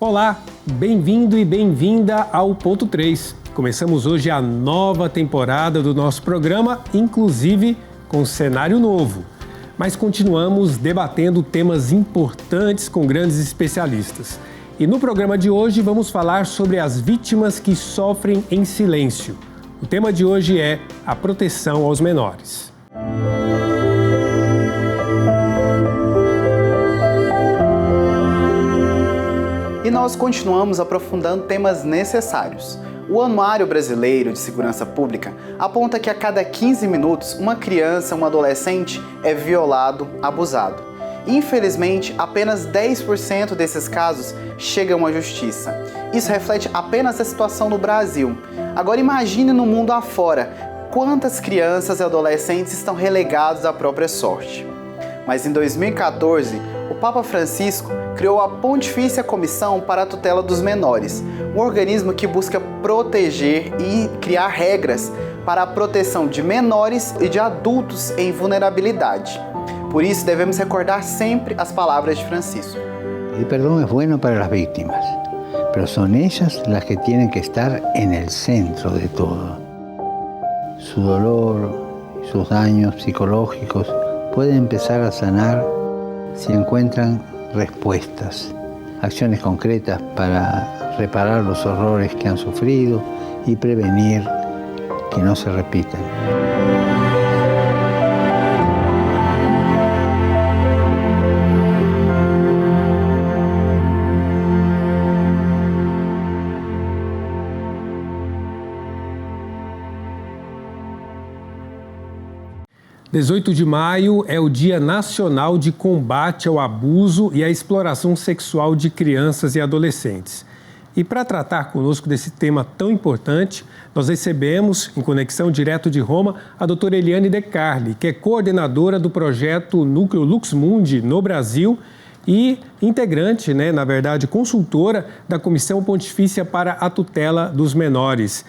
Olá, bem-vindo e bem-vinda ao Ponto 3. Começamos hoje a nova temporada do nosso programa, inclusive com cenário novo. Mas continuamos debatendo temas importantes com grandes especialistas. E no programa de hoje vamos falar sobre as vítimas que sofrem em silêncio. O tema de hoje é a proteção aos menores. E nós continuamos aprofundando temas necessários. O Anuário Brasileiro de Segurança Pública aponta que a cada 15 minutos uma criança, um adolescente é violado, abusado. Infelizmente, apenas 10% desses casos chegam à justiça. Isso reflete apenas a situação no Brasil. Agora imagine no mundo afora, quantas crianças e adolescentes estão relegados à própria sorte. Mas em 2014, o Papa Francisco criou a Pontifícia Comissão para a Tutela dos Menores, um organismo que busca proteger e criar regras para a proteção de menores e de adultos em vulnerabilidade. Por isso, devemos recordar sempre as palavras de Francisco. El perdón es bueno para las víctimas, pero son ellas las que tienen que estar en el centro de todo. Su dolor, sus daños psicológicos pueden empezar a sanar si encuentran respuestas, acciones concretas para reparar los horrores que han sufrido y prevenir que no se repitan. – 18 de maio é o Dia Nacional de Combate ao Abuso e à Exploração Sexual de Crianças e Adolescentes. E para tratar conosco desse tema tão importante, nós recebemos, em conexão direto de Roma, a doutora Eliane De Carli, que é coordenadora do projeto Núcleo Lux Mundi no Brasil e integrante, na verdade, consultora da Comissão Pontifícia para a Tutela dos Menores.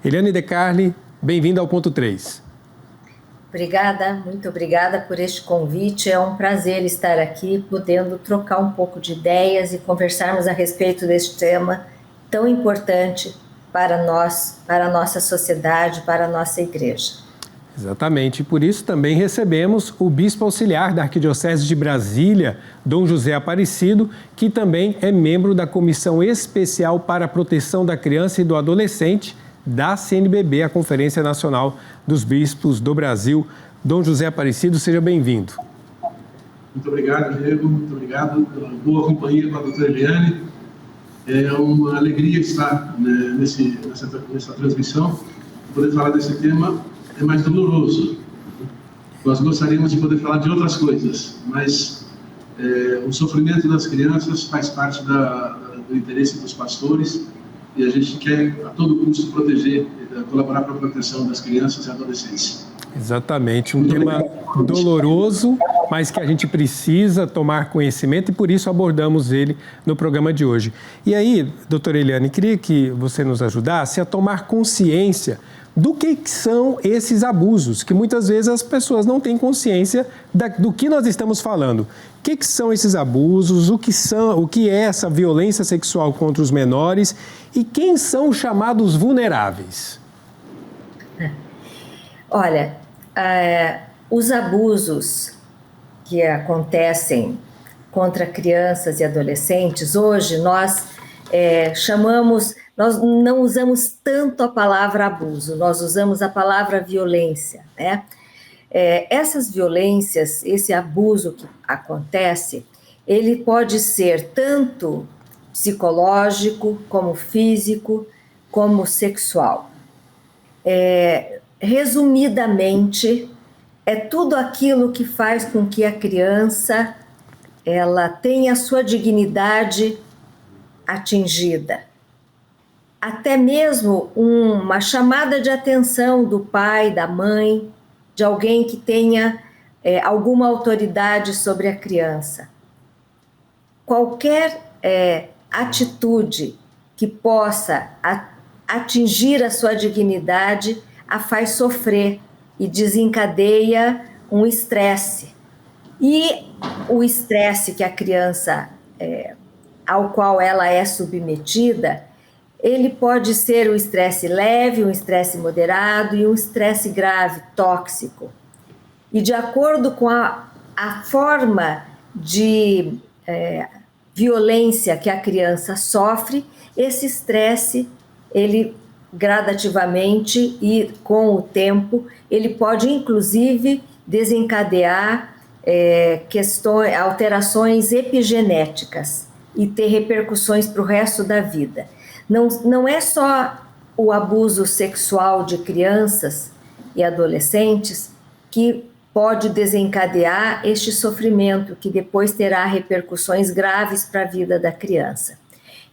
Eliane De Carli, bem-vinda ao Ponto 3. Obrigada, muito obrigada por este convite. É um prazer estar aqui, podendo trocar um pouco de ideias e conversarmos a respeito deste tema tão importante para nós, para a nossa sociedade, para a nossa igreja. Exatamente, por isso também recebemos o Bispo Auxiliar da Arquidiocese de Brasília, Dom José Aparecido, que também é membro da Comissão Especial para a Proteção da Criança e do Adolescente, da CNBB, a Conferência Nacional dos Bispos do Brasil. Dom José Aparecido, seja bem-vindo. Muito obrigado, Diego. Muito obrigado pela boa companhia com a doutora Eliane. É uma alegria estar nessa transmissão. Poder falar desse tema é mais doloroso. Nós gostaríamos de poder falar de outras coisas, mas o sofrimento das crianças faz parte do interesse dos pastores. E a gente quer, a todo custo, proteger, colaborar para a proteção das crianças e adolescentes. Exatamente, um tema doloroso, mas que a gente precisa tomar conhecimento e por isso abordamos ele no programa de hoje. E aí, doutora Eliane, queria que você nos ajudasse a tomar consciência do que são esses abusos, que muitas vezes as pessoas não têm consciência do que nós estamos falando. O que são esses abusos, o que é essa violência sexual contra os menores e quem são os chamados vulneráveis? Olha, os abusos que acontecem contra crianças e adolescentes, hoje nós nós não usamos tanto a palavra abuso, nós usamos a palavra violência, né? Essas violências, esse abuso que acontece, ele pode ser tanto psicológico, como físico, como sexual. Resumidamente, é tudo aquilo que faz com que a criança ela tenha a sua dignidade atingida. Até mesmo uma chamada de atenção do pai, da mãe, de alguém que tenha alguma autoridade sobre a criança. Qualquer atitude que possa atingir a sua dignidade a faz sofrer e desencadeia um estresse. E o estresse que a criança ao qual ela é submetida, ele pode ser um estresse leve, um estresse moderado e um estresse grave, tóxico. E de acordo com a forma de violência que a criança sofre, esse estresse, ele gradativamente e com o tempo, ele pode inclusive desencadear alterações epigenéticas e ter repercussões para o resto da vida. Não é só o abuso sexual de crianças e adolescentes que pode desencadear este sofrimento, que depois terá repercussões graves para a vida da criança.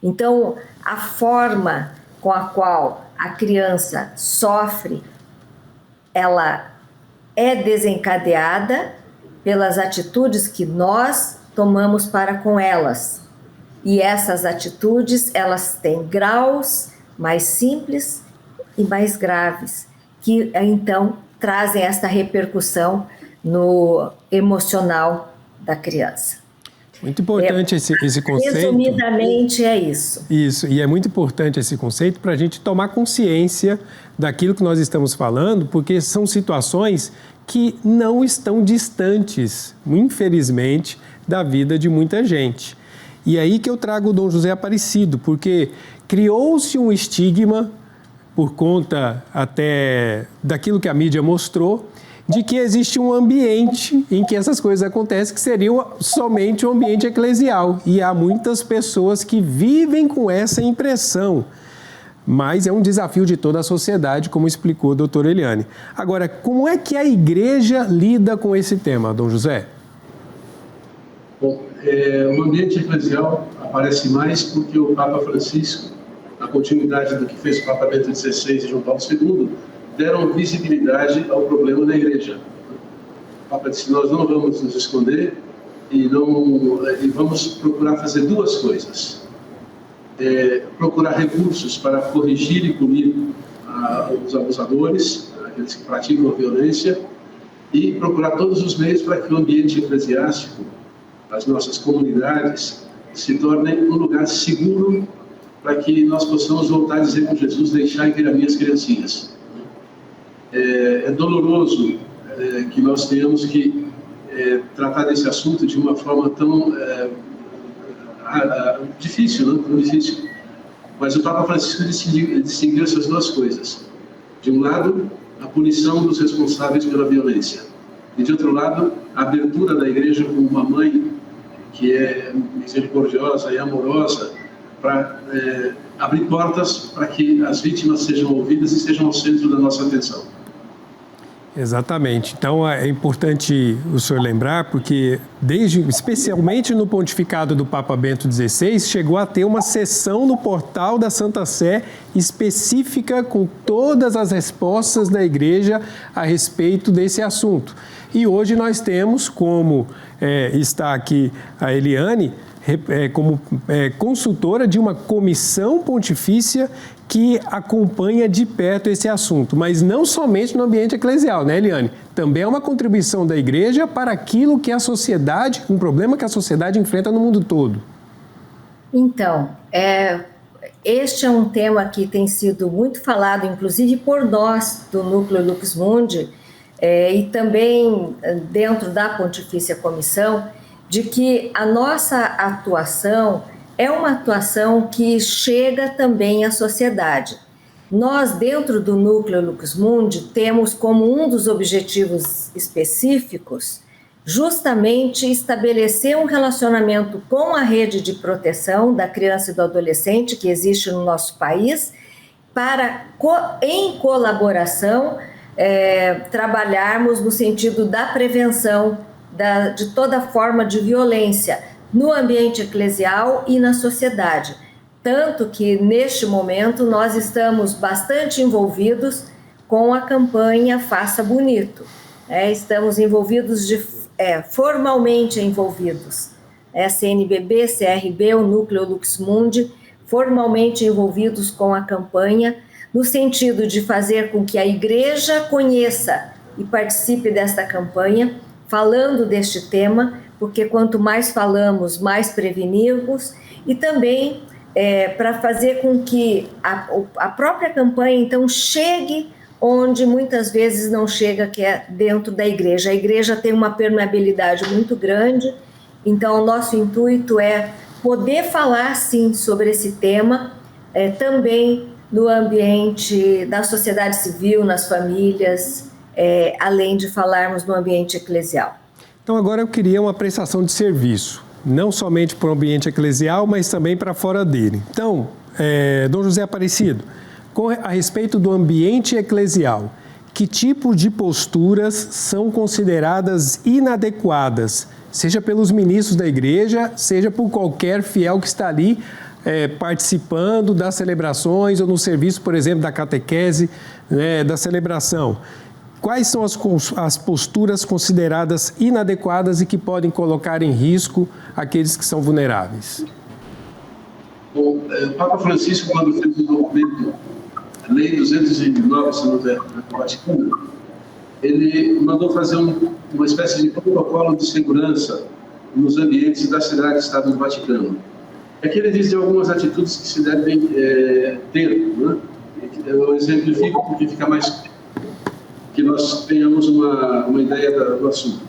Então, a forma com a qual a criança sofre, ela é desencadeada pelas atitudes que nós tomamos para com elas. E essas atitudes, elas têm graus mais simples e mais graves, que então trazem essa repercussão no emocional da criança. Muito importante esse conceito. Resumidamente é isso. Isso, e é muito importante esse conceito para a gente tomar consciência daquilo que nós estamos falando, porque são situações que não estão distantes, infelizmente, da vida de muita gente. E aí que eu trago o Dom José Aparecido, porque criou-se um estigma, por conta até daquilo que a mídia mostrou, de que existe um ambiente em que essas coisas acontecem, que seria somente um ambiente eclesial. E há muitas pessoas que vivem com essa impressão. Mas é um desafio de toda a sociedade, como explicou a doutora Eliane. Agora, como é que a igreja lida com esse tema, Dom José? Bom, o ambiente eclesial aparece mais porque o Papa Francisco, na continuidade do que fez o Papa Bento XVI e João Paulo II, deram visibilidade ao problema na igreja. O Papa disse: nós não vamos nos esconder e vamos procurar fazer duas coisas. Procurar recursos para corrigir e punir os abusadores, aqueles que praticam a violência, e procurar todos os meios para que o ambiente eclesiástico, as nossas comunidades, se tornem um lugar seguro para que nós possamos voltar a dizer com Jesus: deixai vir as minhas criancinhas. É doloroso que nós tenhamos que tratar desse assunto de uma forma tão difícil, não? Tão difícil. Mas o Papa Francisco distinguiu essas duas coisas. De um lado, a punição dos responsáveis pela violência. E de outro lado, a abertura da igreja como uma mãe que é misericordiosa e amorosa para abrir portas para que as vítimas sejam ouvidas e sejam ao centro da nossa atenção. Exatamente. Então é importante o senhor lembrar, porque especialmente no pontificado do Papa Bento XVI, chegou a ter uma seção no portal da Santa Sé específica com todas as respostas da igreja a respeito desse assunto. E hoje nós temos, como está aqui a Eliane, como consultora de uma comissão pontifícia que acompanha de perto esse assunto, mas não somente no ambiente eclesial, né, Eliane? Também é uma contribuição da igreja para aquilo que a sociedade, um problema que a sociedade enfrenta no mundo todo. Então, este é um tema que tem sido muito falado, inclusive por nós do Núcleo Lux Mundi, e também dentro da Pontifícia Comissão, de que a nossa atuação é uma atuação que chega também à sociedade. Nós, dentro do Núcleo Lux Mundi, temos como um dos objetivos específicos justamente estabelecer um relacionamento com a rede de proteção da criança e do adolescente que existe no nosso país, para, em colaboração, trabalharmos no sentido da prevenção de toda forma de violência no ambiente eclesial e na sociedade. Tanto que, neste momento, nós estamos bastante envolvidos com a campanha Faça Bonito. Estamos envolvidos, formalmente envolvidos. CNBB, CRB, o Núcleo Lux Mundi, formalmente envolvidos com a campanha, no sentido de fazer com que a igreja conheça e participe desta campanha, falando deste tema, porque quanto mais falamos, mais prevenimos, e também para fazer com que a própria campanha, então, chegue onde muitas vezes não chega, que é dentro da igreja. A igreja tem uma permeabilidade muito grande, então o nosso intuito é poder falar, sim, sobre esse tema, também no ambiente da sociedade civil, nas famílias, além de falarmos no ambiente eclesial. Então agora eu queria uma prestação de serviço, não somente para o ambiente eclesial, mas também para fora dele. Então, Dom José Aparecido, a respeito do ambiente eclesial, que tipo de posturas são consideradas inadequadas, seja pelos ministros da igreja, seja por qualquer fiel que está ali participando das celebrações ou no serviço, por exemplo, da catequese, da celebração? Quais são as posturas consideradas inadequadas e que podem colocar em risco aqueles que são vulneráveis? Bom, o Papa Francisco, quando fez o documento Lei 209, se não tiver, do Vaticano, ele mandou fazer uma espécie de protocolo de segurança nos ambientes da cidade-estado do Vaticano. Aqui ele diz de algumas atitudes que se devem ter, né? Eu exemplifico porque fica mais que nós tenhamos uma ideia do assunto.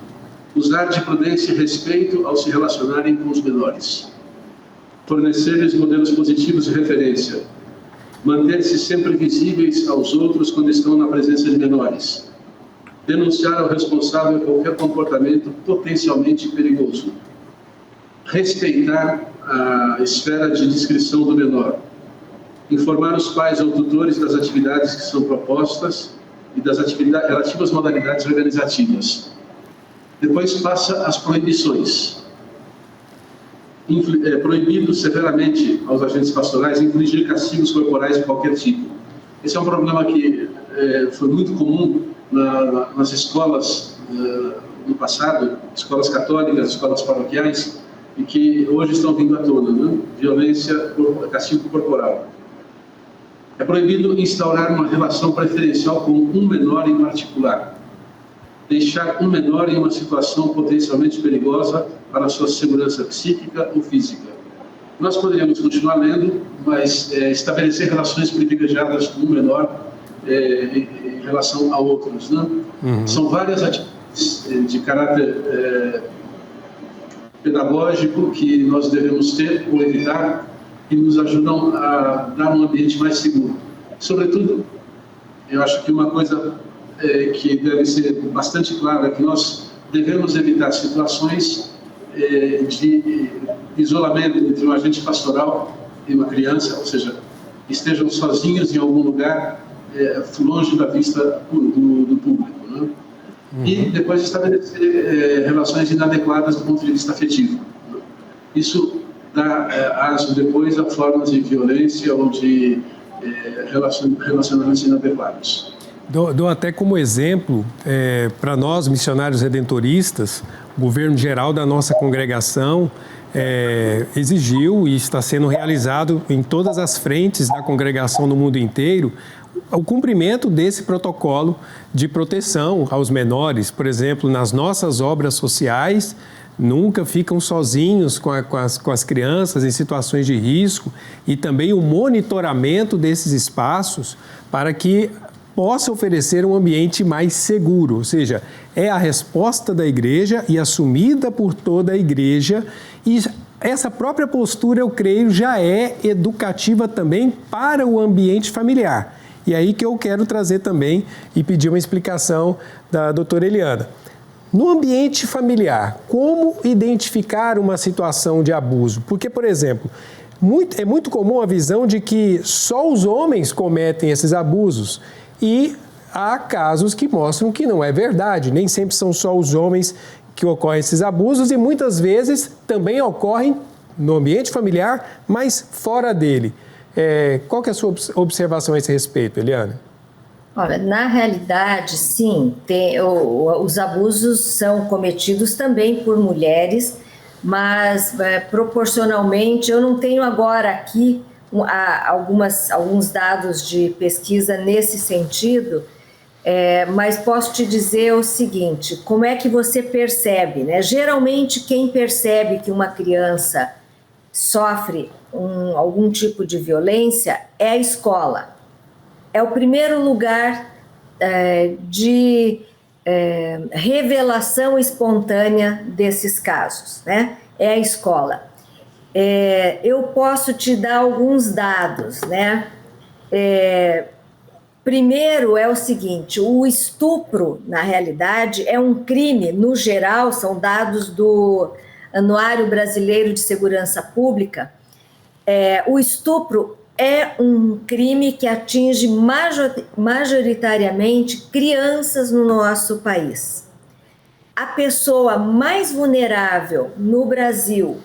Usar de prudência e respeito ao se relacionarem com os menores. Fornecer-lhes modelos positivos de referência. Manter-se sempre visíveis aos outros quando estão na presença de menores. Denunciar ao responsável qualquer comportamento potencialmente perigoso. Respeitar a esfera de discrição do menor. Informar os pais ou tutores das atividades que são propostas e das relativas modalidades organizativas. Depois passa as proibições. Proibido severamente aos agentes pastorais infligir castigos corporais de qualquer tipo. Esse é um problema que foi muito comum nas escolas no passado, escolas católicas, escolas paroquiais, e que hoje estão vindo à tona, né? Violência, castigo corporal. É proibido instaurar uma relação preferencial com um menor em particular. Deixar um menor em uma situação potencialmente perigosa para a sua segurança psíquica ou física. Nós poderíamos continuar lendo, mas estabelecer relações privilegiadas com um menor em relação a outros, né? São várias atitudes de caráter pedagógico que nós devemos ter ou evitar, que nos ajudam a dar um ambiente mais seguro. Sobretudo, eu acho que uma coisa que deve ser bastante clara é que nós devemos evitar situações de isolamento entre um agente pastoral e uma criança, ou seja, estejam sozinhos em algum lugar, longe da vista do público, né? E depois estabelecer relações inadequadas do ponto de vista afetivo, né? Isso dá aso depois a formas de violência ou de relacionamentos inadequados. Dou até como exemplo, para nós, missionários redentoristas, o governo geral da nossa congregação exigiu e está sendo realizado em todas as frentes da congregação no mundo inteiro o cumprimento desse protocolo de proteção aos menores. Por exemplo, nas nossas obras sociais, nunca ficam sozinhos com as crianças em situações de risco, e também o monitoramento desses espaços para que possa oferecer um ambiente mais seguro, ou seja, é a resposta da igreja e assumida por toda a igreja, e essa própria postura, eu creio, já é educativa também para o ambiente familiar. E aí que eu quero trazer também e pedir uma explicação da doutora Eliana. No ambiente familiar, como identificar uma situação de abuso? Porque, por exemplo, é muito comum a visão de que só os homens cometem esses abusos, e há casos que mostram que não é verdade. Nem sempre são só os homens que ocorrem esses abusos, e muitas vezes também ocorrem no ambiente familiar, mas fora dele. Qual que é a sua observação a esse respeito, Eliana? Olha, na realidade, sim, os abusos são cometidos também por mulheres, mas proporcionalmente, eu não tenho agora aqui alguns dados de pesquisa nesse sentido, Mas posso te dizer o seguinte, como é que você percebe, né? Geralmente quem percebe que uma criança sofre algum tipo de violência é a escola. É o primeiro lugar de revelação espontânea desses casos, né? É a escola. Eu posso te dar alguns dados, né? Primeiro é o seguinte, o estupro, na realidade, é um crime, no geral, são dados do Anuário Brasileiro de Segurança Pública, o estupro é um crime que atinge majoritariamente crianças no nosso país. A pessoa mais vulnerável no Brasil,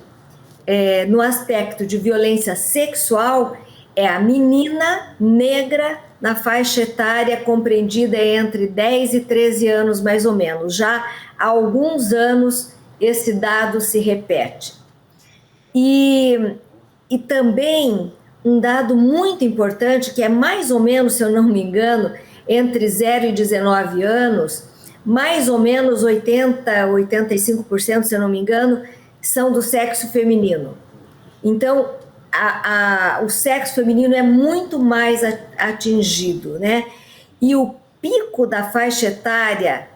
no aspecto de violência sexual, é a menina negra na faixa etária compreendida entre 10 e 13 anos, mais ou menos. Já há alguns anos esse dado se repete. E também um dado muito importante, que é mais ou menos, se eu não me engano, entre 0 e 19 anos, mais ou menos 85%, se eu não me engano, são do sexo feminino. Então, o sexo feminino é muito mais atingido, né? E o pico da faixa etária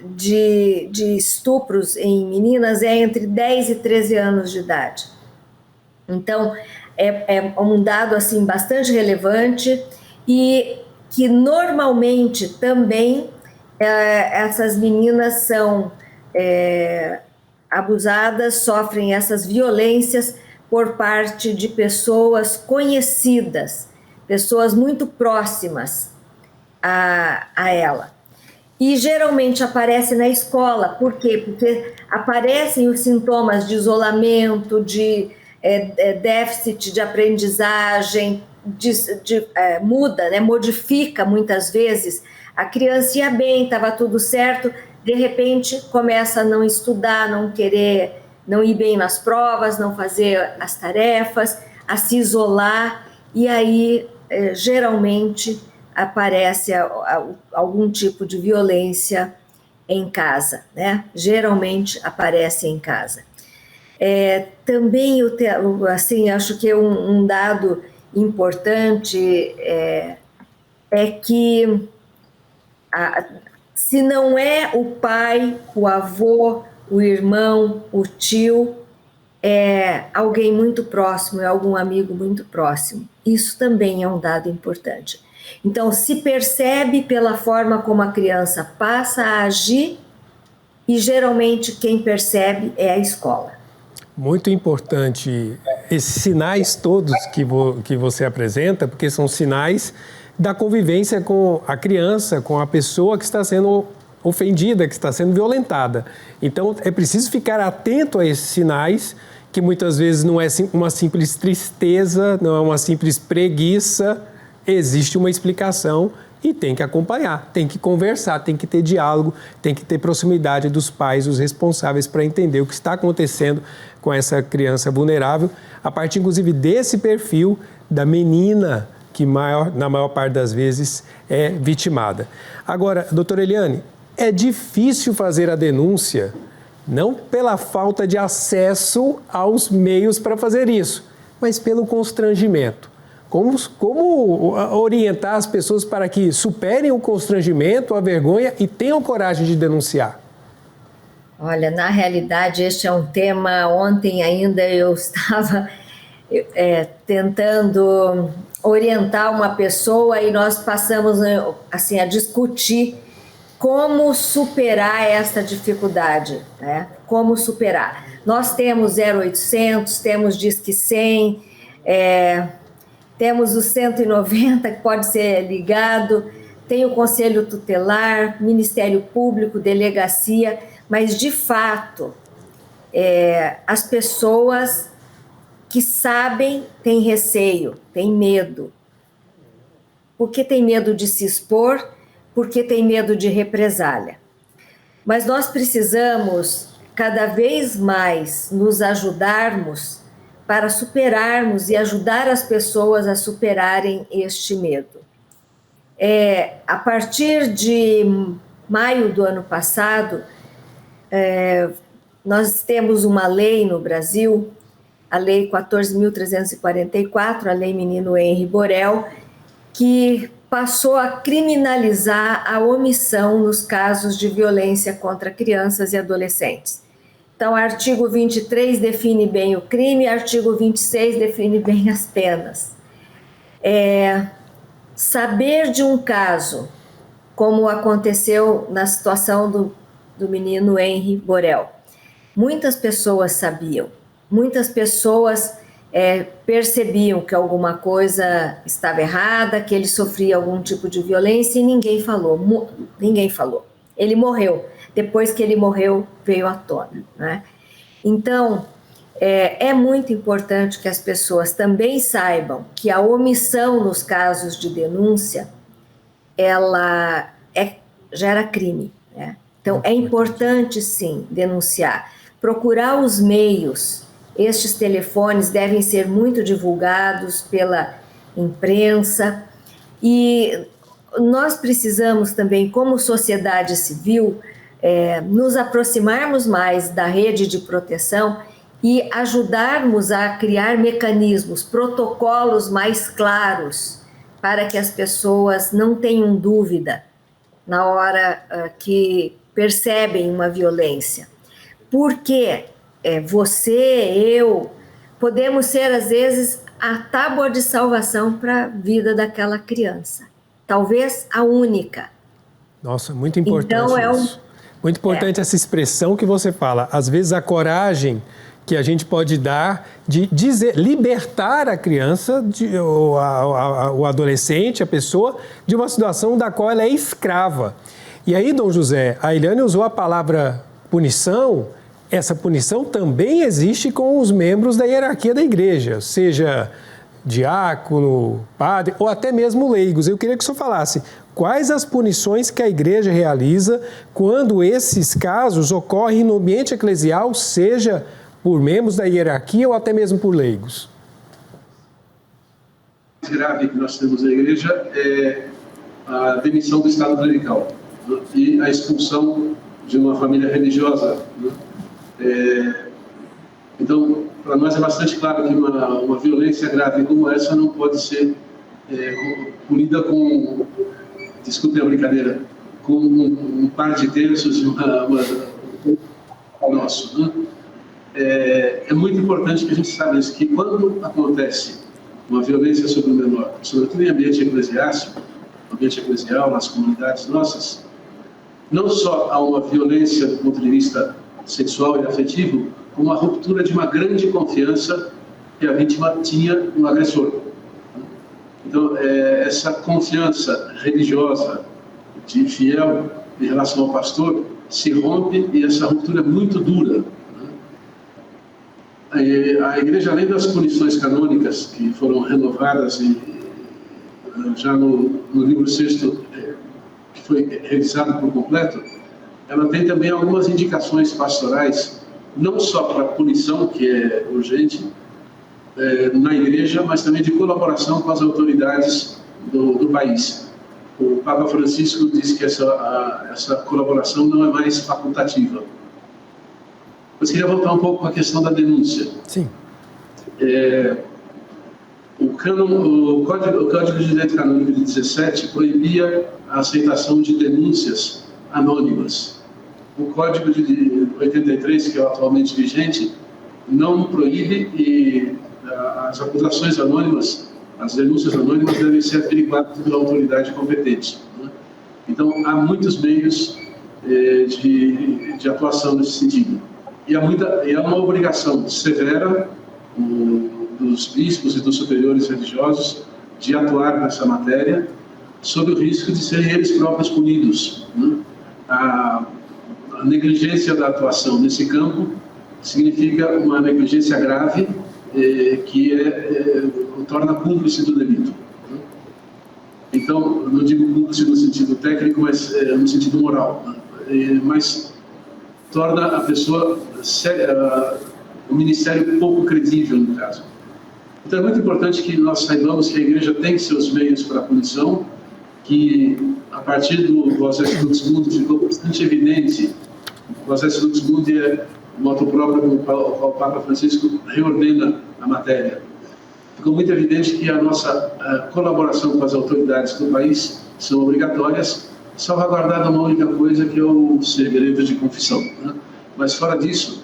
de estupros em meninas é entre 10 e 13 anos de idade. Então, é um dado assim bastante relevante e que normalmente também essas meninas são abusadas, sofrem essas violências por parte de pessoas conhecidas, pessoas muito próximas a ela. E geralmente aparece na escola. Por quê? Porque aparecem os sintomas de isolamento, de déficit de aprendizagem, muda, né? Modifica muitas vezes. A criança ia bem, estava tudo certo, de repente começa a não estudar, não ir bem nas provas, não fazer as tarefas, a se isolar, e aí geralmente aparece algum tipo de violência em casa, né? Geralmente aparece em casa. Também, assim, acho que um dado importante é que se não é o pai, o avô, o irmão, o tio, é alguém muito próximo, é algum amigo muito próximo. Isso também é um dado importante. Então, se percebe pela forma como a criança passa a agir e geralmente quem percebe é a escola. Muito importante esses sinais todos que você apresenta, porque são sinais da convivência com a criança, com a pessoa que está sendo ofendida, que está sendo violentada. Então, é preciso ficar atento a esses sinais, que muitas vezes não é uma simples tristeza, não é uma simples preguiça, existe uma explicação e tem que acompanhar, tem que conversar, tem que ter diálogo, tem que ter proximidade dos pais, os responsáveis, para entender o que está acontecendo com essa criança vulnerável, a partir, inclusive, desse perfil da menina, que na maior parte das vezes é vitimada. Agora, doutora Eliane, é difícil fazer a denúncia, não pela falta de acesso aos meios para fazer isso, mas pelo constrangimento. Como orientar as pessoas para que superem o constrangimento, a vergonha e tenham coragem de denunciar? Olha, na realidade, este é um tema. Ontem ainda eu estava tentando orientar uma pessoa e nós passamos assim, a discutir como superar essa dificuldade, né? Como superar. Nós temos 0800, temos Disque 100, temos o 190 que pode ser ligado, tem o Conselho Tutelar, Ministério Público, Delegacia, mas de fato as pessoas que sabem têm receio, têm medo. Por que tem medo de se expor? Porque tem medo de represália. Mas nós precisamos cada vez mais nos ajudarmos para superarmos e ajudar as pessoas a superarem este medo. A partir de maio do ano passado, nós temos uma lei no Brasil, a Lei 14.344, a Lei Menino Henri Borel, que passou a criminalizar a omissão nos casos de violência contra crianças e adolescentes. Então, o artigo 23 define bem o crime, o artigo 26 define bem as penas. Saber de um caso, como aconteceu na situação do menino Henri Borel. Muitas pessoas sabiam, muitas pessoas percebiam que alguma coisa estava errada, que ele sofria algum tipo de violência e ninguém falou. Ele morreu. Depois que ele morreu, veio à tona, né? Então, é muito importante que as pessoas também saibam que a omissão nos casos de denúncia, ela gera crime, né? Então, é importante, sim, denunciar. Procurar os meios. Estes telefones devem ser muito divulgados pela imprensa e nós precisamos também, como sociedade civil, nos aproximarmos mais da rede de proteção e ajudarmos a criar mecanismos, protocolos mais claros para que as pessoas não tenham dúvida na hora que percebem uma violência. Porque você, eu, podemos ser, às vezes, a tábua de salvação para a vida daquela criança. Talvez a única. Nossa, muito importante então, isso. Muito importante essa expressão que você fala. Às vezes, a coragem que a gente pode dar de dizer, libertar a criança, o adolescente, a pessoa, de uma situação da qual ela é escrava. E aí, Dom José, a Eliane usou a palavra punição. Essa punição também existe com os membros da hierarquia da igreja, seja diácono, padre ou até mesmo leigos. Eu queria que o senhor falasse quais as punições que a igreja realiza quando esses casos ocorrem no ambiente eclesial, seja por membros da hierarquia ou até mesmo por leigos. O mais grave que nós temos na igreja é a demissão do estado clerical, né? E a expulsão de uma família religiosa, né? Então, para nós é bastante claro que uma violência grave como essa não pode ser punida com, desculpem a brincadeira, com um par de terços e nosso, né? É muito importante que a gente saiba isso, que quando acontece uma violência sobre o menor, sobretudo em ambiente eclesiástico, ambiente eclesial, nas comunidades nossas, não só há uma violência do ponto de vista sexual e afetivo, como a ruptura de uma grande confiança que a vítima tinha no agressor. Então, essa confiança religiosa de fiel em relação ao pastor se rompe e essa ruptura é muito dura. A igreja, além das punições canônicas que foram renovadas já no livro 6º, que foi revisado por completo, ela tem também algumas indicações pastorais, não só para punição, que é urgente, na igreja, mas também de colaboração com as autoridades do país. O Papa Francisco disse que essa colaboração não é mais facultativa. Eu queria voltar um pouco para a questão da denúncia. Sim. O Código de Direito Canônico de 17 proibia a aceitação de denúncias anônimas. O Código de 83, que é o atualmente vigente, não proíbe e as acusações anônimas, as denúncias anônimas devem ser averiguadas pela autoridade competente, né? Então, há muitos meios de atuação nesse sentido. E há uma obrigação severa dos bispos e dos superiores religiosos de atuar nessa matéria, sob o risco de serem eles próprios punidos, né? A negligência da atuação nesse campo significa uma negligência grave que torna cúmplice do delito. Então, não digo cúmplice no sentido técnico, mas no sentido moral, né? Mas torna a pessoa, o ministério pouco credível, no caso. Então, é muito importante que nós saibamos que a igreja tem seus meios para a punição que, a partir do Acesso Lux Mundi, ficou bastante evidente. O Acesso Lux Mundi é o moto próprio com o qual o Papa Francisco reordena a matéria. Ficou muito evidente que a nossa colaboração com as autoridades do país são obrigatórias, salvaguardada uma única coisa, que é o segredo de confissão, né? Mas, fora disso,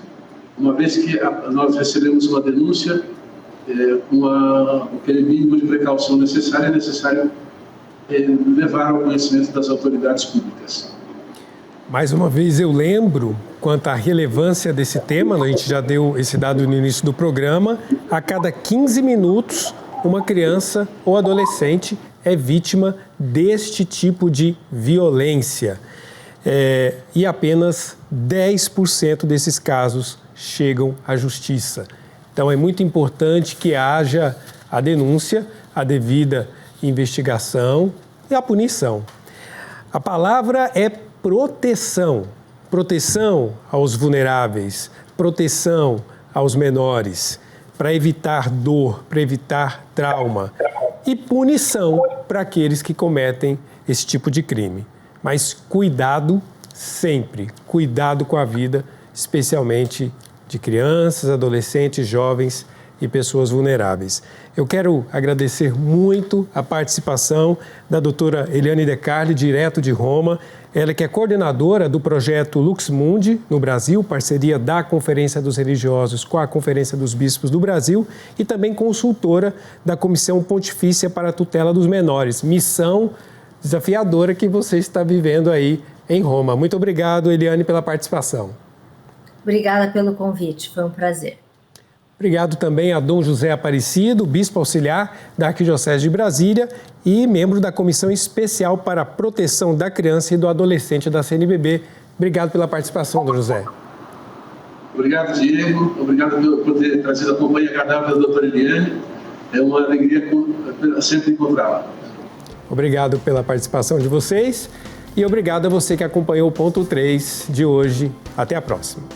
uma vez que nós recebemos uma denúncia, com aquele mínimo de precaução necessário, é necessário levar ao conhecimento das autoridades públicas. Mais uma vez eu lembro quanto à relevância desse tema, a gente já deu esse dado no início do programa, a cada 15 minutos uma criança ou adolescente é vítima deste tipo de violência. E apenas 10% desses casos chegam à justiça. Então é muito importante que haja a denúncia, a devida investigação e a punição. A palavra é proteção. Proteção aos vulneráveis, proteção aos menores, para evitar dor, para evitar trauma, e punição para aqueles que cometem esse tipo de crime. Mas cuidado sempre, cuidado com a vida, especialmente de crianças, adolescentes, jovens e pessoas vulneráveis. Eu quero agradecer muito a participação da doutora Eliane De Carli, direto de Roma. Ela que é coordenadora do projeto Lux Mundi no Brasil, parceria da Conferência dos Religiosos com a Conferência dos Bispos do Brasil, e também consultora da Comissão Pontifícia para a Tutela dos Menores, missão desafiadora que você está vivendo aí em Roma. Muito obrigado, Eliane, pela participação. Obrigada pelo convite, foi um prazer. Obrigado também a Dom José Aparecido, bispo auxiliar da Arquidiocese de Brasília e membro da Comissão Especial para a Proteção da Criança e do Adolescente da CNBB. Obrigado pela participação, Dom José. Obrigado, Diego. Obrigado por ter trazido a companhia agradável da doutora Eliane. É uma alegria sempre encontrá-la. Obrigado pela participação de vocês e obrigado a você que acompanhou o Ponto 3 de hoje. Até a próxima.